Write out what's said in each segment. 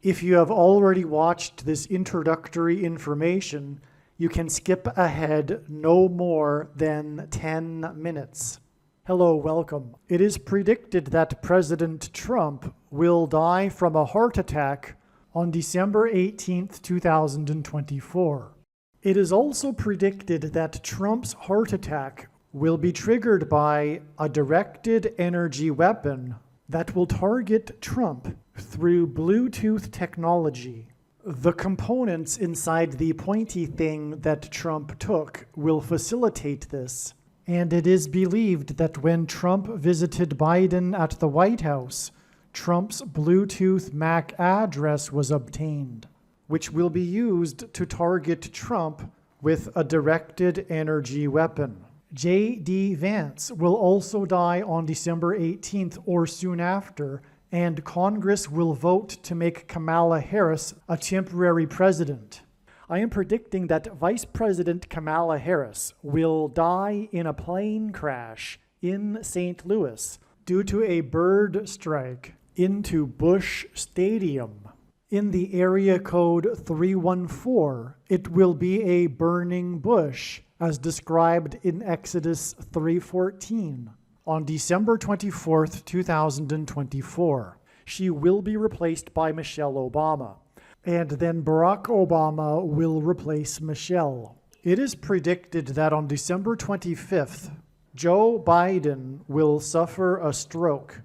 If you have already watched this introductory information, you can skip ahead no more than 10 minutes. Hello, welcome. It is predicted that President Trump will die from a heart attack on December 18th, 2024. It is also predicted that Trump's heart attack will be triggered by a directed energy weapon that will target Trump through Bluetooth technology. The components inside the pointy thing that Trump took will facilitate this, and it is believed that when Trump visited Biden at the White House, Trump's Bluetooth MAC address was obtained, which will be used to target Trump with a directed energy weapon. J.D. Vance will also die on December 18th or soon after, and Congress will vote to make Kamala Harris a temporary president. I am predicting that Vice President Kamala Harris will die in a plane crash in St. Louis due to a bird strike into Busch Stadium. In the area code 314, it will be a burning bush, as described in Exodus 3:14. On December 24th, 2024, she will be replaced by Michelle Obama, and then Barack Obama will replace Michelle. It is predicted that on December 25th, Joe Biden will suffer a stroke.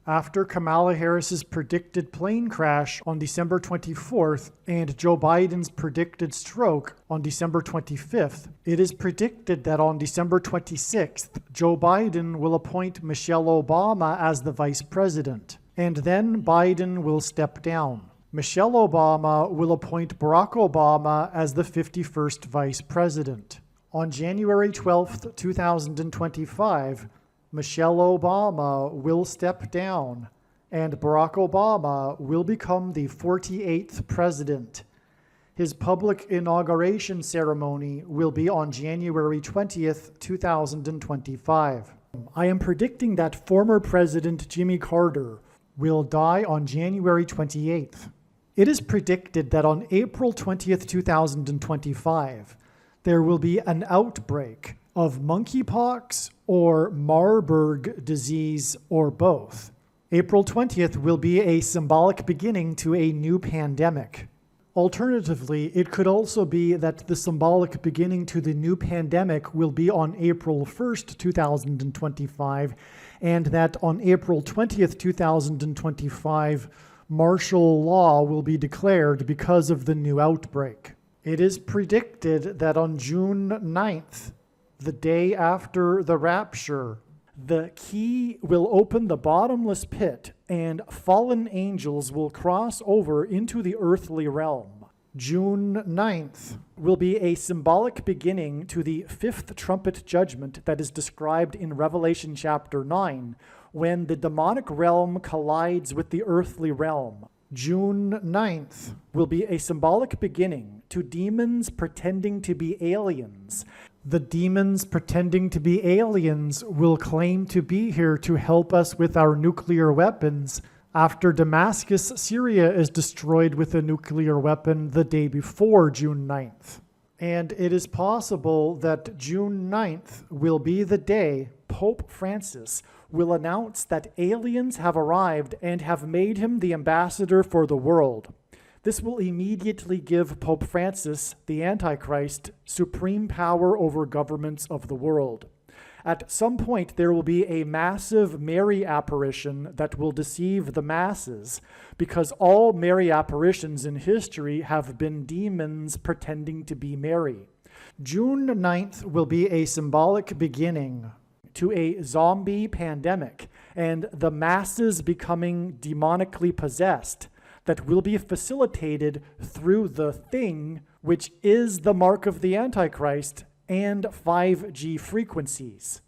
After Kamala Harris's predicted plane crash on December 24th and Joe Biden's predicted stroke on December 25th, it is predicted that on December 26th, Joe Biden will appoint Michelle Obama as the vice president, and then Biden will step down. Michelle Obama will appoint Barack Obama as the 51st vice president. On January 12th, 2025, Michelle Obama will step down, and Barack Obama will become the 48th president. His public inauguration ceremony will be on January 20th, 2025. I am predicting that former President Jimmy Carter will die on January 28th. It is predicted that on April 20th, 2025, there will be an outbreak of monkeypox or Marburg disease or both. April 20th will be a symbolic beginning to a new pandemic. Alternatively, it could also be that the symbolic beginning to the new pandemic will be on April 1st, 2025, and that on April 20th, 2025, martial law will be declared because of the new outbreak. It is predicted that on June 9th, the day after the rapture, the key will open the bottomless pit and fallen angels will cross over into the earthly realm. June 9th will be a symbolic beginning to the fifth trumpet judgment that is described in Revelation chapter 9, when the demonic realm collides with the earthly realm. June 9th will be a symbolic beginning to demons pretending to be aliens. The demons pretending to be aliens will claim to be here to help us with our nuclear weapons after Damascus, Syria is destroyed with a nuclear weapon the day before June 9th. And it is possible that June 9th will be the day Pope Francis will announce that aliens have arrived and have made him the ambassador for the world. This will immediately give Pope Francis, the Antichrist, supreme power over governments of the world. At some point, there will be a massive Mary apparition that will deceive the masses, because all Mary apparitions in history have been demons pretending to be Mary. June 9th will be a symbolic beginning to a zombie pandemic and the masses becoming demonically possessed that will be facilitated through the thing, which is the mark of the Antichrist and 5G frequencies.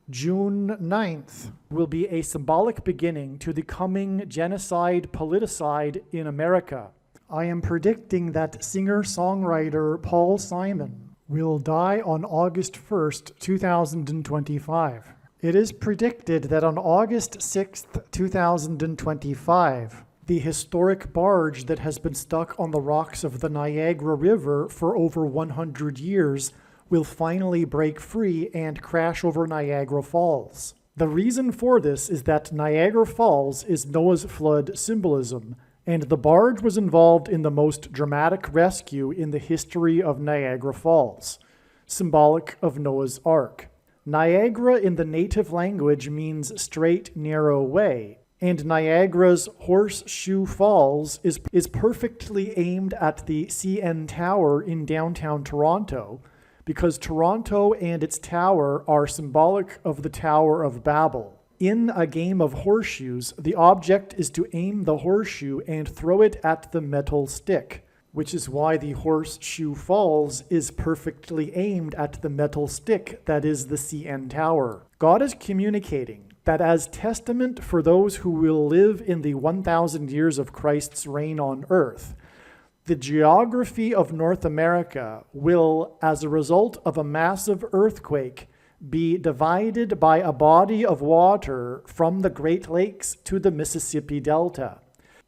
June 9th will be a symbolic beginning to the coming genocide politicide in America. I am predicting that singer-songwriter Paul Simon will die on August 1st, 2025. It is predicted that on August 6th, 2025, The historic barge that has been stuck on the rocks of the Niagara River for over 100 years will finally break free and crash over Niagara Falls. The reason for this is that Niagara Falls is Noah's flood symbolism, and the barge was involved in the most dramatic rescue in the history of Niagara Falls, symbolic of Noah's Ark. Niagara in the native language means straight, narrow way, and Niagara's Horseshoe Falls is perfectly aimed at the CN Tower in downtown Toronto, because Toronto and its tower are symbolic of the Tower of Babel. In a game of horseshoes, the object is to aim the horseshoe and throw it at the metal stick, which is why the Horseshoe Falls is perfectly aimed at the metal stick that is the CN Tower. God is communicating that as testament for those who will live in the 1,000 years of Christ's reign on earth, the geography of North America will, as a result of a massive earthquake, be divided by a body of water from the Great Lakes to the Mississippi Delta.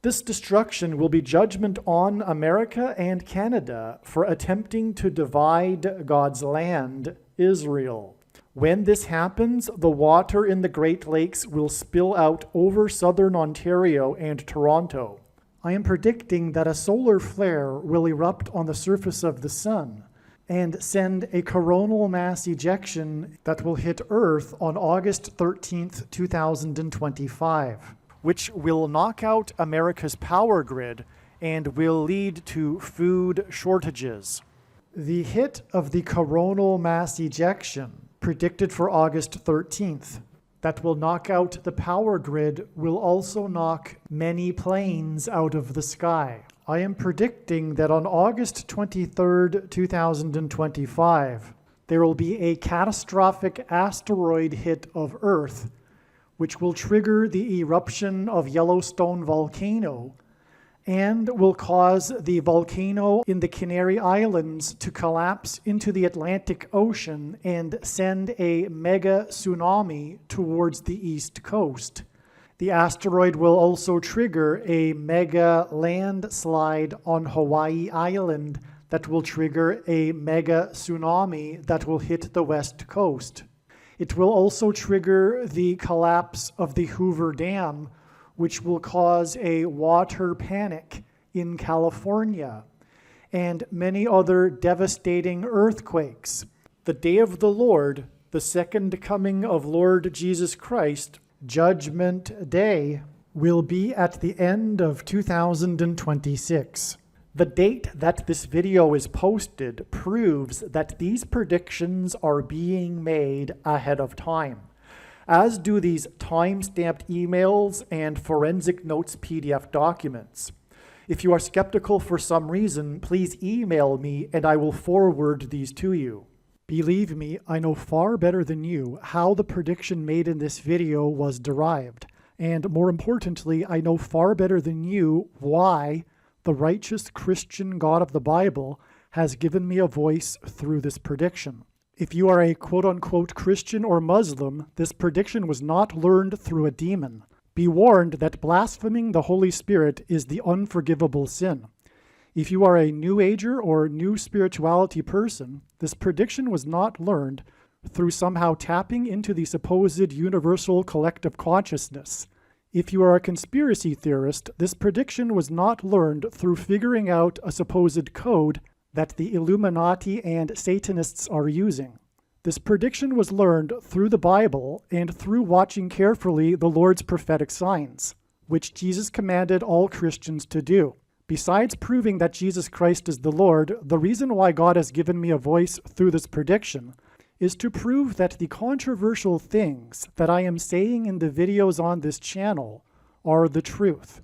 This destruction will be judgment on America and Canada for attempting to divide God's land, Israel. When this happens, the water in the Great Lakes will spill out over southern Ontario and Toronto. I am predicting that a solar flare will erupt on the surface of the sun and send a coronal mass ejection that will hit Earth on August 13th, 2025, which will knock out America's power grid and will lead to food shortages. The hit of the coronal mass ejection, predicted for August 13th, that will knock out the power grid will also knock many planes out of the sky. I am predicting that on August 23rd, 2025, there will be a catastrophic asteroid hit of Earth, which will trigger the eruption of Yellowstone volcano and will cause the volcano in the Canary Islands to collapse into the Atlantic Ocean and send a mega tsunami towards the east coast. The asteroid will also trigger a mega landslide on Hawaii Island that will trigger a mega tsunami that will hit the west coast. It will also trigger the collapse of the Hoover Dam, which will cause a water panic in California, and many other devastating earthquakes. The day of the Lord, the second coming of Lord Jesus Christ, Judgment Day, will be at the end of 2026. The date that this video is posted proves that these predictions are being made ahead of time, as do these time-stamped emails and forensic notes PDF documents. If you are skeptical for some reason, please email me and I will forward these to you. Believe me, I know far better than you how the prediction made in this video was derived. And more importantly, I know far better than you why the righteous Christian God of the Bible has given me a voice through this prediction. If you are a quote-unquote Christian or Muslim, this prediction was not learned through a demon. Be warned that blaspheming the Holy Spirit is the unforgivable sin. If you are a New Ager or New Spirituality person, this prediction was not learned through somehow tapping into the supposed universal collective consciousness. If you are a conspiracy theorist, this prediction was not learned through figuring out a supposed code that the Illuminati and Satanists are using. This prediction was learned through the Bible and through watching carefully the Lord's prophetic signs, which Jesus commanded all Christians to do. Besides proving that Jesus Christ is the Lord, the reason why God has given me a voice through this prediction is to prove that the controversial things that I am saying in the videos on this channel are the truth.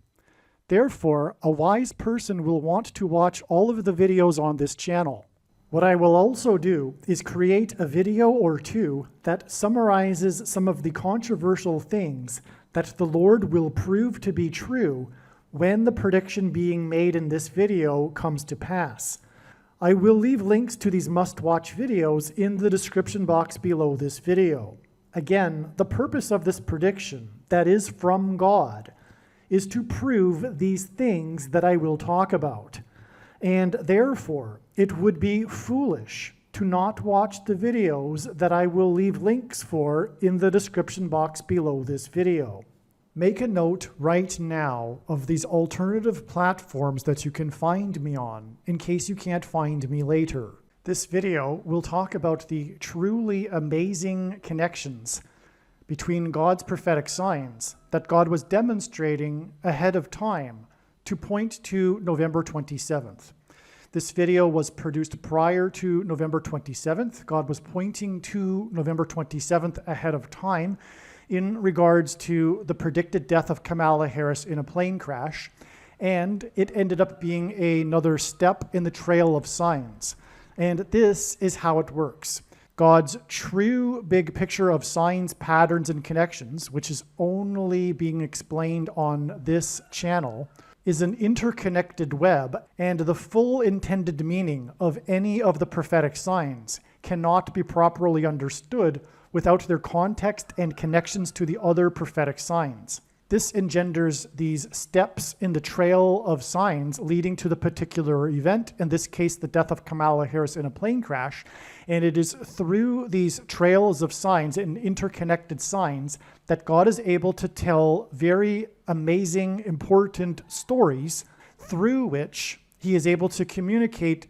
Therefore, a wise person will want to watch all of the videos on this channel. What I will also do is create a video or two that summarizes some of the controversial things that the Lord will prove to be true when the prediction being made in this video comes to pass. I will leave links to these must-watch videos in the description box below this video. Again, the purpose of this prediction, that is from God, is to prove these things that I will talk about. And therefore, it would be foolish to not watch the videos that I will leave links for in the description box below this video. Make a note right now of these alternative platforms that you can find me on in case you can't find me later. This video will talk about the truly amazing connections between God's prophetic signs that God was demonstrating ahead of time to point to November 27th. This video was produced prior to November 27th. God was pointing to November 27th ahead of time in regards to the predicted death of Kamala Harris in a plane crash, and it ended up being another step in the trail of signs. And this is how it works. God's true big picture of signs, patterns, and connections, which is only being explained on this channel, is an interconnected web, and the full intended meaning of any of the prophetic signs cannot be properly understood without their context and connections to the other prophetic signs. This engenders these steps in the trail of signs leading to the particular event, in this case, the death of Kamala Harris in a plane crash. And it is through these trails of signs and interconnected signs that God is able to tell very amazing, important stories through which he is able to communicate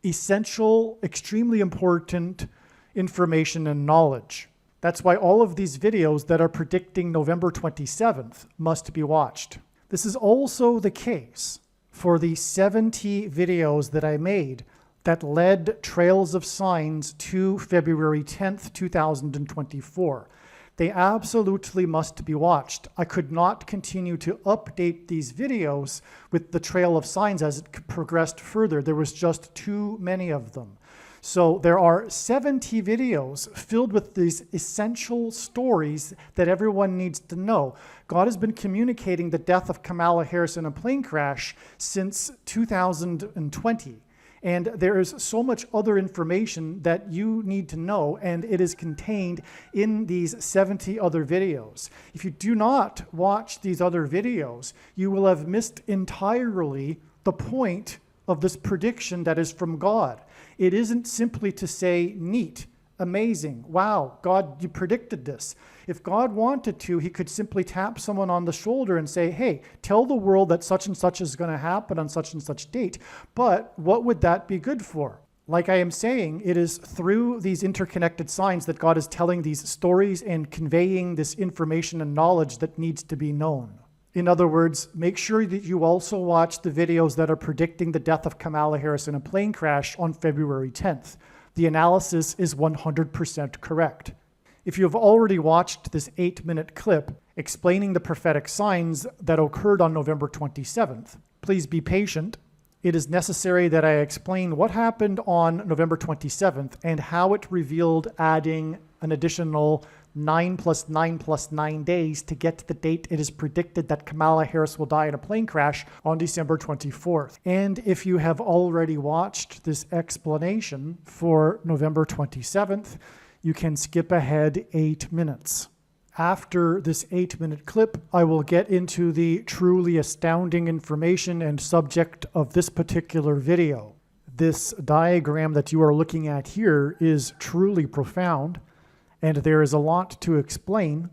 essential, extremely important information and knowledge. That's why all of these videos that are predicting November 27th must be watched. This is also the case for the 70 videos that I made that led Trails of Signs to February 10th, 2024. They absolutely must be watched. I could not continue to update these videos with the Trail of Signs as it progressed further. There was just too many of them. So there are 70 videos filled with these essential stories that everyone needs to know. God has been communicating the death of Kamala Harris in a plane crash since 2020. And there is so much other information that you need to know, and it is contained in these 70 other videos. If you do not watch these other videos, you will have missed entirely the point of this prediction that is from God. It isn't simply to say, neat, amazing, wow, God, you predicted this. If God wanted to, he could simply tap someone on the shoulder and say, hey, tell the world that such and such is going to happen on such and such date. But what would that be good for? Like I am saying, it is through these interconnected signs that God is telling these stories and conveying this information and knowledge that needs to be known. In other words, make sure that you also watch the videos that are predicting the death of Kamala Harris in a plane crash on February 10th. The analysis is 100% correct. If you have already watched this 8-minute clip explaining the prophetic signs that occurred on November 27th, please be patient. It is necessary that I explain what happened on November 27th and how it revealed adding an additional 9 plus 9 plus 9 days to get to the date it is predicted that Kamala Harris will die in a plane crash on December 24th. And if you have already watched this explanation for November 27th, you can skip ahead 8 minutes. After this 8-minute clip, I will get into the truly astounding information and subject of this particular video. This diagram that you are looking at here is truly profound, and there is a lot to explain.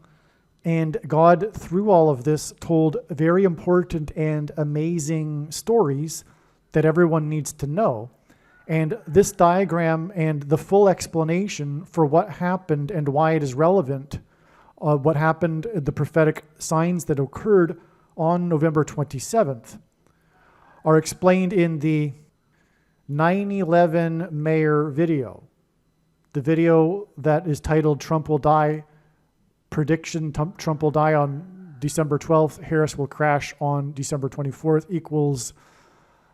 And God, through all of this, told very important and amazing stories that everyone needs to know. And this diagram and the full explanation for what happened and why it is relevant, what happened, the prophetic signs that occurred on November 27th, are explained in the 9/11 Mayor video. The video that is titled Trump Will Die, Prediction Trump Will Die on December 12th, Harris Will Crash on December 24th, equals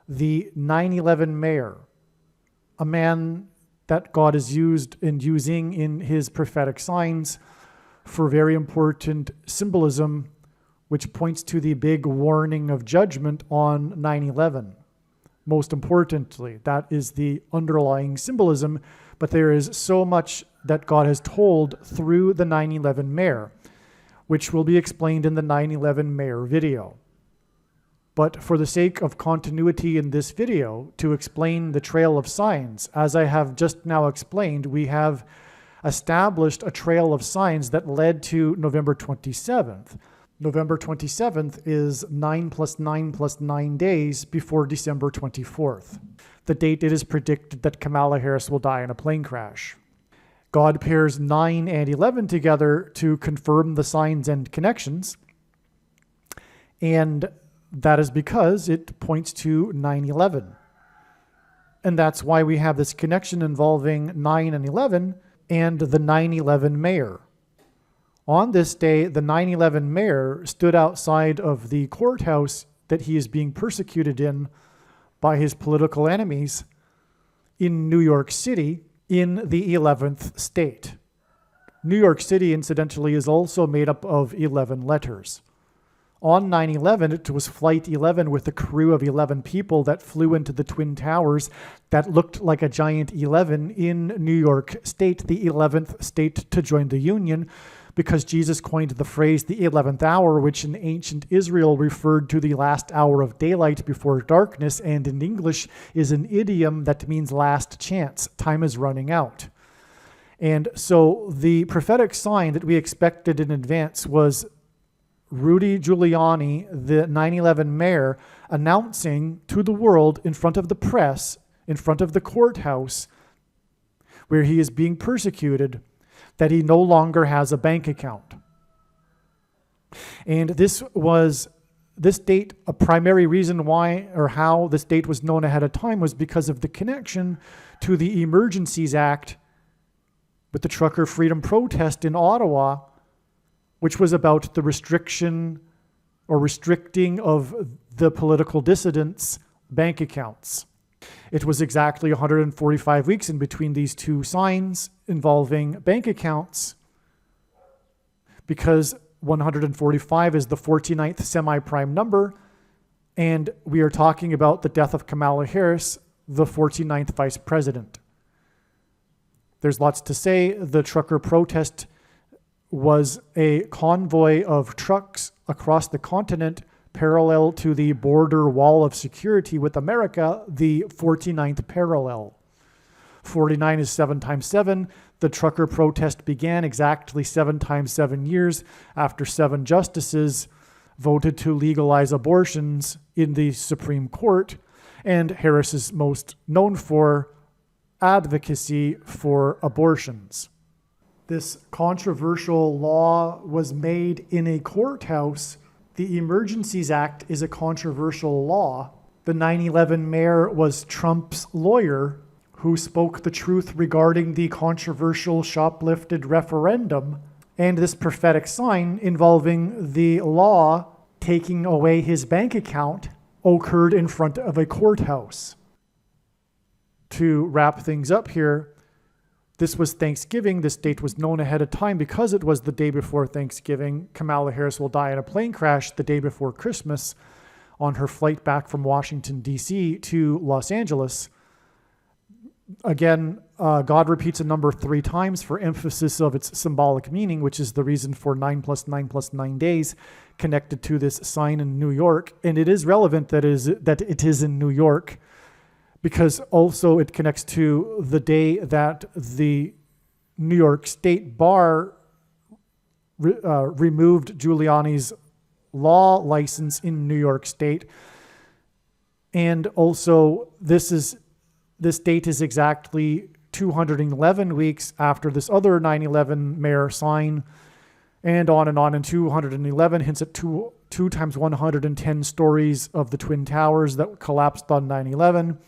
the 9/11 Mayor, a man that God is using in his prophetic signs for very important symbolism, which points to the big warning of judgment on 9/11. Most importantly, that is the underlying symbolism, but there is so much that God has told through the 9/11 Mayor, which will be explained in the 9/11 Mayor video. But for the sake of continuity in this video, to explain the trail of signs, as I have just now explained, we have established a trail of signs that led to November 27th. November 27th is 9 plus 9 plus 9 days before December 24th, the date it is predicted that Kamala Harris will die in a plane crash. God pairs 9 and 11 together to confirm the signs and connections, and that is because it points to 9/11. And that's why we have this connection involving 9 and 11 and the 9/11 mayor. On this day, the 9/11 mayor stood outside of the courthouse that he is being persecuted in by his political enemies in New York City in the 11th state. New York City, incidentally, is also made up of 11 letters. On 9/11, it was Flight 11 with a crew of 11 people that flew into the Twin Towers that looked like a giant 11 in New York State, the 11th state to join the Union, because Jesus coined the phrase the 11th hour, which in ancient Israel referred to the last hour of daylight before darkness, and in English is an idiom that means last chance. Time is running out. And so the prophetic sign that we expected in advance was Rudy Giuliani, the 9/11 mayor, announcing to the world in front of the press, in front of the courthouse, where he is being persecuted, that he no longer has a bank account. And this date, a primary reason why or how this date was known ahead of time was because of the connection to the Emergencies Act with the trucker freedom protest in Ottawa, which was about the restriction or restricting of the political dissidents' bank accounts. It was exactly 145 weeks in between these two signs involving bank accounts, because 145 is the 49th semi-prime number, and we are talking about the death of Kamala Harris, the 49th vice president. There's lots to say. The trucker protest was a convoy of trucks across the continent parallel to the border wall of security with America, the 49th parallel. 49 is 7 times 7. The trucker protest began exactly 7 times 7 years after 7 justices voted to legalize abortions in the Supreme Court, and Harris is most known for advocacy for abortions. This controversial law was made in a courthouse. The Emergencies Act is a controversial law. The 9/11 mayor was Trump's lawyer who spoke the truth regarding the controversial shoplifted referendum, and this prophetic sign involving the law taking away his bank account occurred in front of a courthouse. To wrap things up here, this was Thanksgiving. This date was known ahead of time because it was the day before Thanksgiving. Kamala Harris will die in a plane crash the day before Christmas on her flight back from Washington, D.C. to Los Angeles. Again, God repeats a number 3 times for emphasis of its symbolic meaning, which is the reason for 9 plus 9 plus 9 days connected to this sign in New York. And it is relevant that it is in New York, because also it connects to the day that the New York State Bar removed Giuliani's law license in New York State. And also this date is exactly 211 weeks after this other 9/11 mayor sign, and on, and 211 hints at 2 times 110 stories of the Twin Towers that collapsed on 9/11.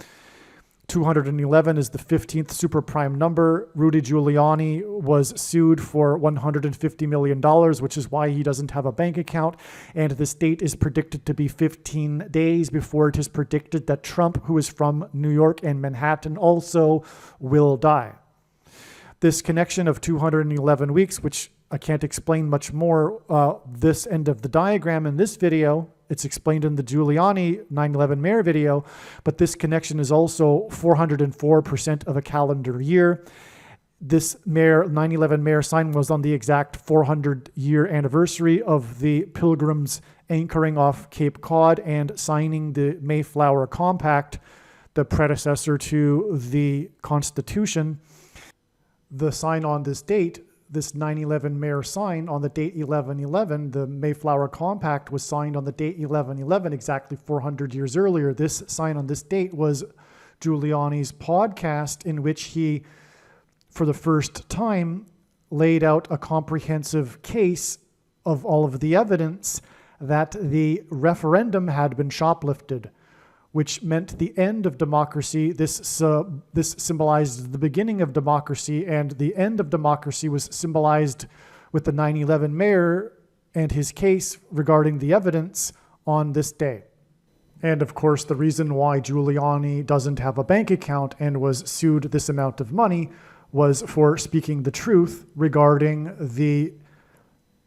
211 is the 15th super prime number. Rudy Giuliani was sued for $150 million, which is why he doesn't have a bank account. And this date is predicted to be 15 days before it is predicted that Trump, who is from New York and Manhattan, also will die. This connection of 211 weeks, which I can't explain much more, this end of the diagram in this video, it's explained in the Giuliani 9/11 mayor video, but this connection is also 404% of a calendar year. This 9/11 Mayor sign was on the exact 400-year anniversary of the Pilgrims anchoring off Cape Cod and signing the Mayflower Compact, the predecessor to the Constitution. The sign on this date, this 9/11 Mayor sign on the date 11/11, the Mayflower Compact was signed on the date 11/11, exactly 400 years earlier. This sign on this date was Giuliani's podcast, in which he, for the first time, laid out a comprehensive case of all of the evidence that the referendum had been shoplifted, which meant the end of democracy. This symbolized the beginning of democracy, and the end of democracy was symbolized with the 9/11 Mayor and his case regarding the evidence on this day. And of course, the reason why Giuliani doesn't have a bank account and was sued this amount of money was for speaking the truth regarding the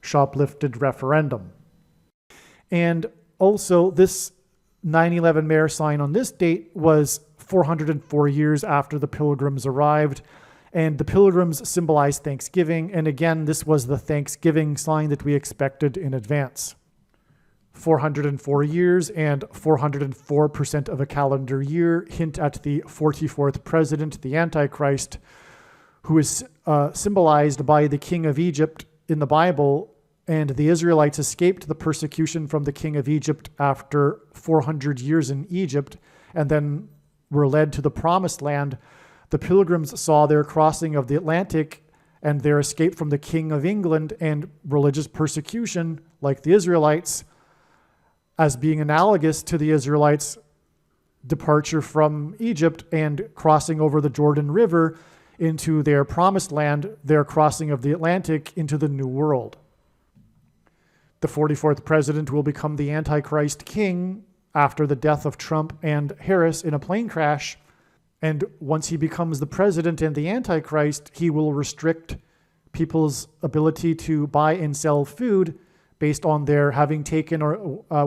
shoplifted referendum. And also, this 9/11 Mayor sign on this date was 404 years after the Pilgrims arrived, and the Pilgrims symbolized Thanksgiving, and again, this was the Thanksgiving sign that we expected in advance. 404 years and 404% of a calendar year hint at the 44th president, the Antichrist, who is symbolized by the king of Egypt in the Bible, and the Israelites escaped the persecution from the king of Egypt after 400 years in Egypt, and then were led to the promised land. The Pilgrims saw their crossing of the Atlantic and their escape from the king of England and religious persecution, like the Israelites, as being analogous to the Israelites' departure from Egypt and crossing over the Jordan River into their promised land, their crossing of the Atlantic into the New World. The 44th president will become the Antichrist king after the death of Trump and Harris in a plane crash. And once he becomes the president and the Antichrist, he will restrict people's ability to buy and sell food based on their having taken or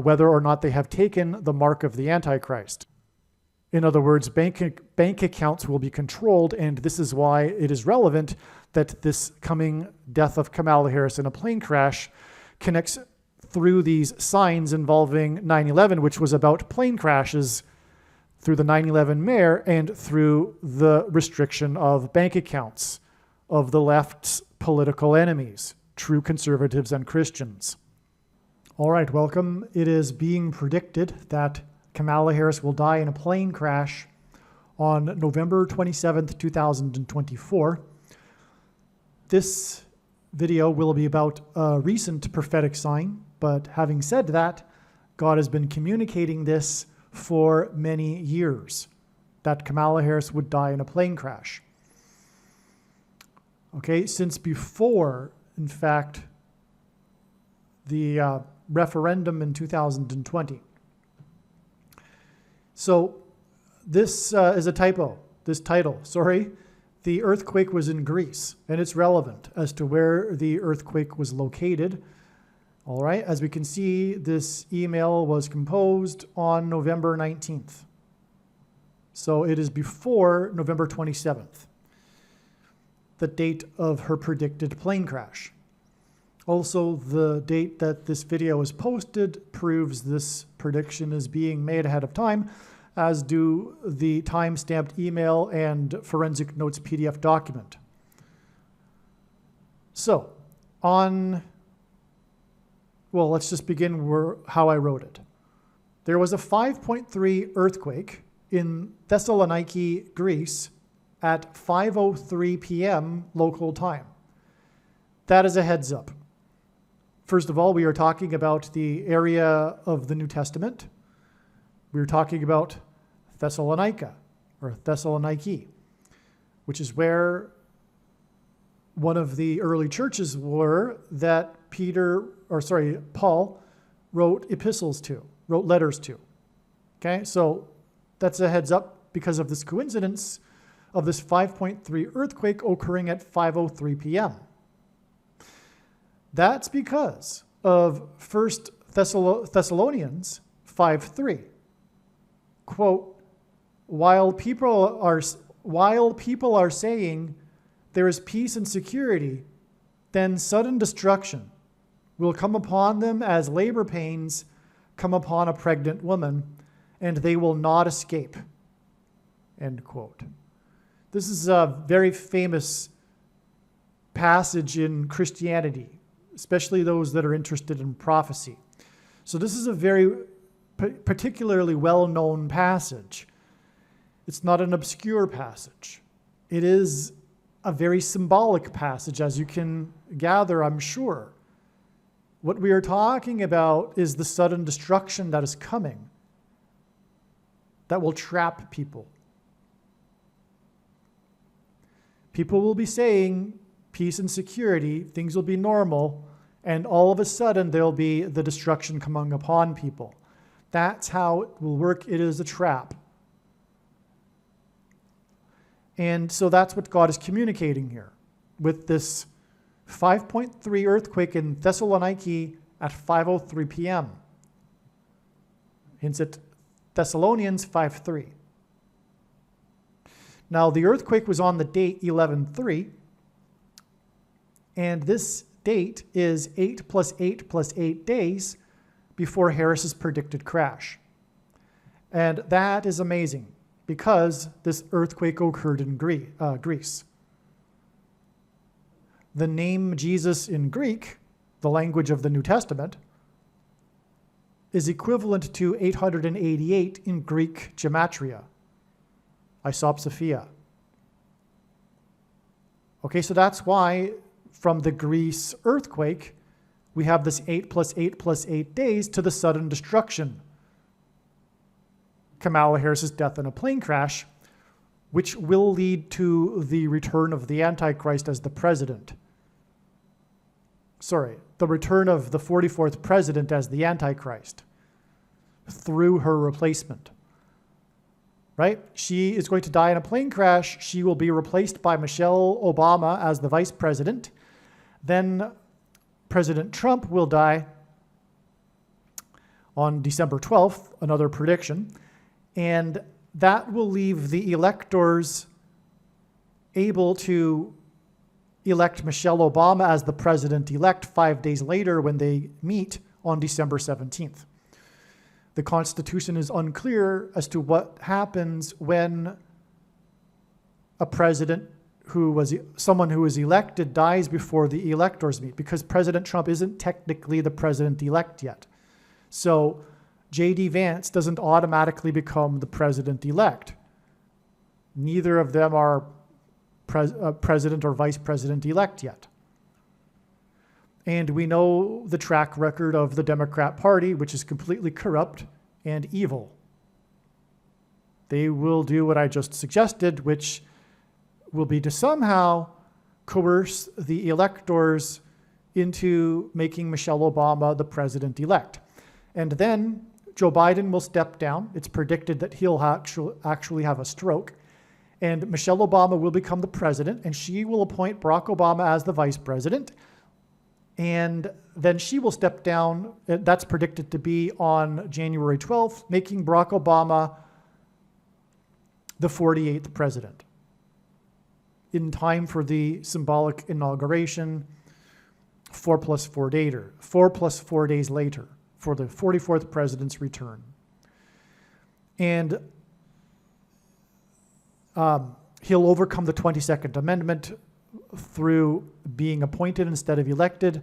whether or not they have taken the mark of the Antichrist. In other words, bank accounts will be controlled, and this is why it is relevant that this coming death of Kamala Harris in a plane crash connects through these signs involving 9/11, which was about plane crashes, through the 9/11 Mayor, and through the restriction of bank accounts of the left's political enemies, true conservatives and Christians. All right, welcome. It is being predicted that Kamala Harris will die in a plane crash on November 27th, 2024. This video will be about a recent prophetic sign, but having said that, God has been communicating this for many years, that Kamala Harris would die in a plane crash. Okay, since before, in fact, the referendum in 2020. So this is a typo, this title, sorry. The earthquake was in Greece, and it's relevant as to where the earthquake was located. All right, as we can see, this email was composed on November 19th. So it is before November 27th, the date of her predicted plane crash. Also, the date that this video is posted proves this prediction is being made ahead of time, as do the time-stamped email and forensic notes PDF document. So, let's just begin how I wrote it. There was a 5.3 earthquake in Thessaloniki, Greece, at 5:03 p.m. local time. That is a heads up. First of all, we are talking about the area of the New Testament. We're talking about Thessalonica, or Thessaloniki, which is where one of the early churches were that Paul wrote letters to. Okay, so that's a heads up because of this coincidence of this 5.3 earthquake occurring at 5:03 p.m. That's because of 1 Thessalonians 5:3. Quote, while people are saying there is peace and security, then sudden destruction will come upon them as labor pains come upon a pregnant woman, and they will not escape. End quote. This is a very famous passage in Christianity, especially those that are interested in prophecy. So this is a very particularly well-known passage. It's not an obscure passage. It is a very symbolic passage, as you can gather, I'm sure. What we are talking about is the sudden destruction that is coming, that will trap people. People will be saying peace and security, things will be normal, and all of a sudden there'll be the destruction coming upon people. That's how it will work. It is a trap. And so that's what God is communicating here with this 5.3 earthquake in Thessaloniki at 5:03 p.m. Hence at Thessalonians 5:3. Now the earthquake was on the date 11:3, and this date is 8 + 8 + 8 days before Harris's predicted crash. And that is amazing because this earthquake occurred in Greece. The name Jesus in Greek, the language of the New Testament, is equivalent to 888 in Greek gematria, isopsophia. Okay, so that's why from the Greece earthquake, we have this 8 + 8 + 8 days to the sudden destruction. Kamala Harris's death in a plane crash, which will lead to the return of the Antichrist as the president. The return of the 44th president as the Antichrist through her replacement. Right? She is going to die in a plane crash. She will be replaced by Michelle Obama as the vice president. Then President Trump will die on December 12th, another prediction. And that will leave the electors able to elect Michelle Obama as the president-elect 5 days later when they meet on December 17th. The Constitution is unclear as to what happens when a president someone who is elected dies before the electors meet, because President Trump isn't technically the president-elect yet. So J.D. Vance doesn't automatically become the president-elect. Neither of them are president or vice president-elect yet. And we know the track record of the Democrat Party, which is completely corrupt and evil. They will do what I just suggested, which will be to somehow coerce the electors into making Michelle Obama the president-elect. And then Joe Biden will step down. It's predicted that he'll actually have a stroke. And Michelle Obama will become the president, and she will appoint Barack Obama as the vice president. And then she will step down. That's predicted to be on January 12th, making Barack Obama the 48th president in time for the symbolic inauguration 4 + 4 days later for the 44th president's return. And he'll overcome the 22nd Amendment through being appointed instead of elected,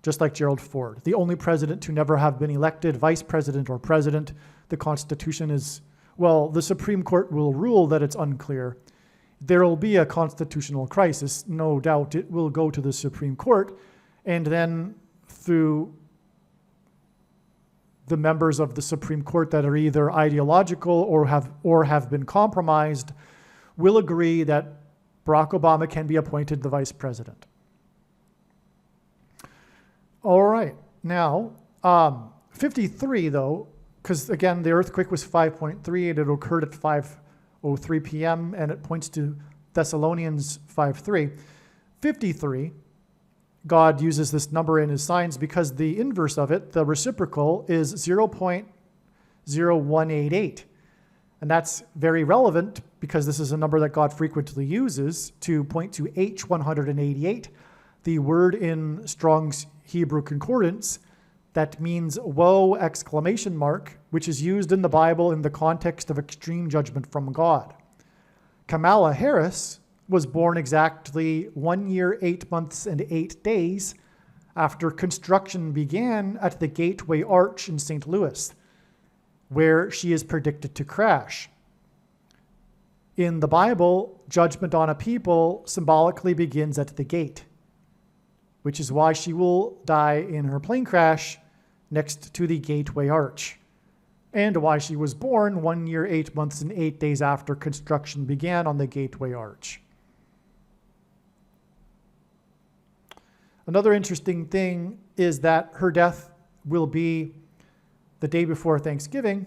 just like Gerald Ford. The only president to never have been elected, vice president or president. The Constitution is, well, the Supreme Court will rule that it's unclear. There will be a constitutional crisis, no doubt. It will go to the Supreme Court, and then through the members of the Supreme Court that are either ideological or have been compromised will agree that Barack Obama can be appointed the vice president. All right, now 53 though, because again the earthquake was 5.3 and it occurred at 5:03 p.m. and it points to Thessalonians 5:3. 53, God uses this number in his signs because the inverse of it, the reciprocal, is 0.0188. And that's very relevant because this is a number that God frequently uses to point to H188, the word in Strong's Hebrew Concordance that means woe exclamation mark, which is used in the Bible in the context of extreme judgment from God. Kamala Harris was born exactly 1 year, 8 months, and 8 days after construction began at the Gateway Arch in St. Louis, where she is predicted to crash. In the Bible, judgment on a people symbolically begins at the gate, which is why she will die in her plane crash next to the Gateway Arch, and why she was born 1 year, 8 months, and 8 days after construction began on the Gateway Arch. Another interesting thing is that her death will be the day before Thanksgiving,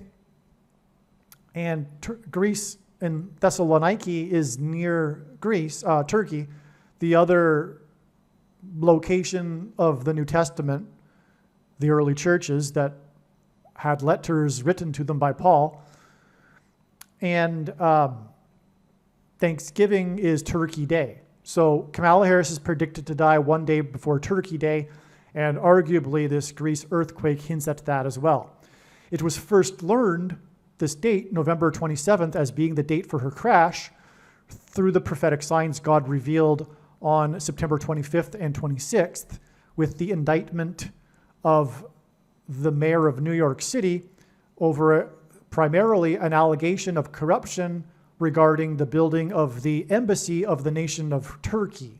and Greece and Thessaloniki is near Greece, Turkey, the other location of the New Testament, the early churches that had letters written to them by Paul. And Thanksgiving is Turkey Day. So Kamala Harris is predicted to die 1 day before Turkey Day, and arguably this Greece earthquake hints at that as well. It was first learned, this date, November 27th, as being the date for her crash through the prophetic signs God revealed on September 25th and 26th with the indictment of the mayor of New York City over primarily an allegation of corruption regarding the building of the embassy of the nation of Turkey.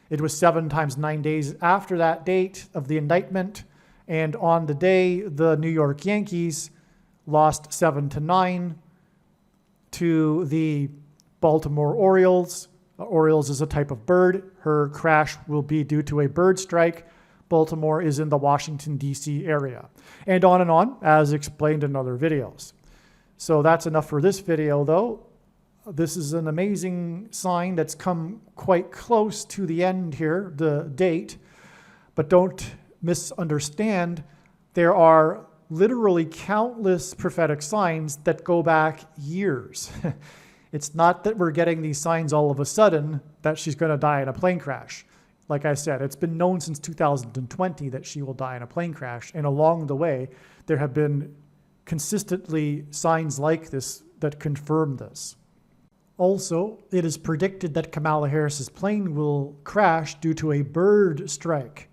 It was 7 times 9 days after that date of the indictment, and on the day the New York Yankees lost 7-9 to the Baltimore Orioles. Orioles is a type of bird. Her crash will be due to a bird strike. Baltimore is in the Washington, D.C. area. And on, as explained in other videos. So that's enough for this video, though. This is an amazing sign that's come quite close to the end here, the date. But don't misunderstand, there are literally countless prophetic signs that go back years. It's not that we're getting these signs all of a sudden that she's going to die in a plane crash. Like I said, it's been known since 2020 that she will die in a plane crash. And along the way, there have been consistently signs like this that confirm this. Also, it is predicted that Kamala Harris's plane will crash due to a bird strike.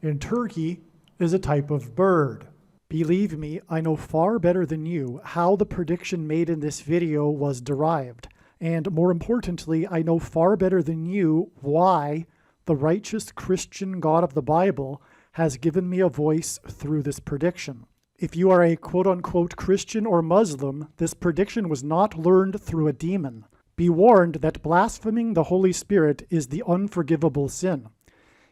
And Turkey is a type of bird. Believe me, I know far better than you how the prediction made in this video was derived. And more importantly, I know far better than you why the righteous Christian God of the Bible has given me a voice through this prediction. If you are a quote-unquote Christian or Muslim, this prediction was not learned through a demon. Be warned that blaspheming the Holy Spirit is the unforgivable sin.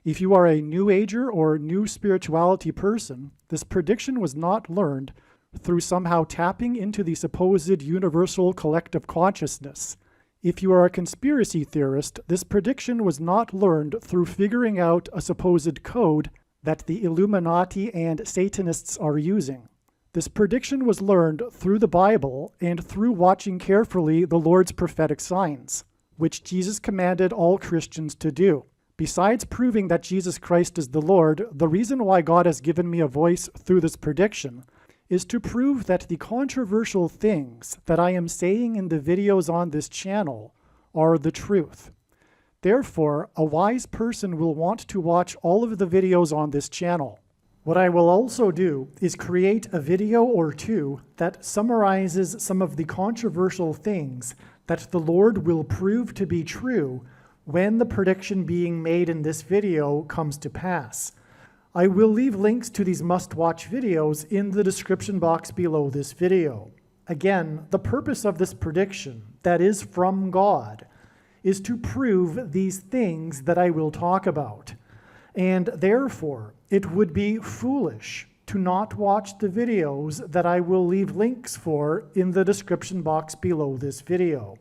If you are a New Ager or New Spirituality person, this prediction was not learned through somehow tapping into the supposed universal collective consciousness. If you are a conspiracy theorist, this prediction was not learned through figuring out a supposed code that the Illuminati and Satanists are using. This prediction was learned through the Bible and through watching carefully the Lord's prophetic signs, which Jesus commanded all Christians to do. Besides proving that Jesus Christ is the Lord, the reason why God has given me a voice through this prediction is to prove that the controversial things that I am saying in the videos on this channel are the truth. Therefore, a wise person will want to watch all of the videos on this channel. What I will also do is create a video or two that summarizes some of the controversial things that the Lord will prove to be true when the prediction being made in this video comes to pass. I will leave links to these must-watch videos in the description box below this video. Again, the purpose of this prediction, that is from God, is to prove these things that I will talk about. And therefore, it would be foolish to not watch the videos that I will leave links for in the description box below this video.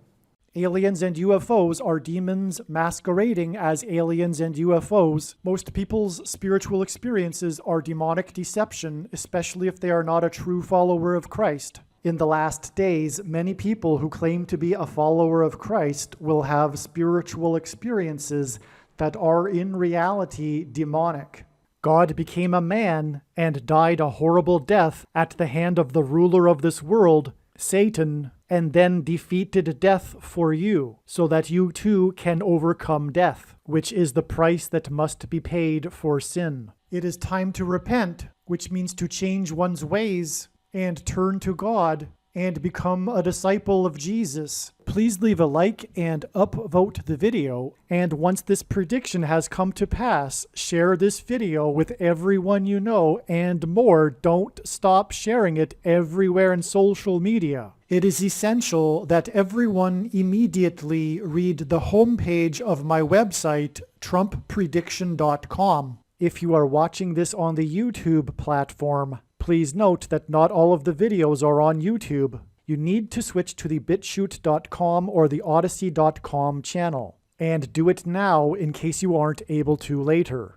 Aliens and UFOs are demons masquerading as aliens and UFOs. Most people's spiritual experiences are demonic deception, especially if they are not a true follower of Christ. In the last days, many people who claim to be a follower of Christ will have spiritual experiences that are in reality demonic. God became a man and died a horrible death at the hand of the ruler of this world, Satan, and then defeated death for you, so that you too can overcome death, which is the price that must be paid for sin. It is time to repent, which means to change one's ways and turn to God and become a disciple of Jesus. Please leave a like and upvote the video, and once this prediction has come to pass, share this video with everyone you know, and more, don't stop sharing it everywhere in social media. It is essential that everyone immediately read the homepage of my website, TrumpPrediction.com. If you are watching this on the YouTube platform, please note that not all of the videos are on YouTube. You need to switch to the BitChute.com or the Odyssey.com channel. And do it now in case you aren't able to later.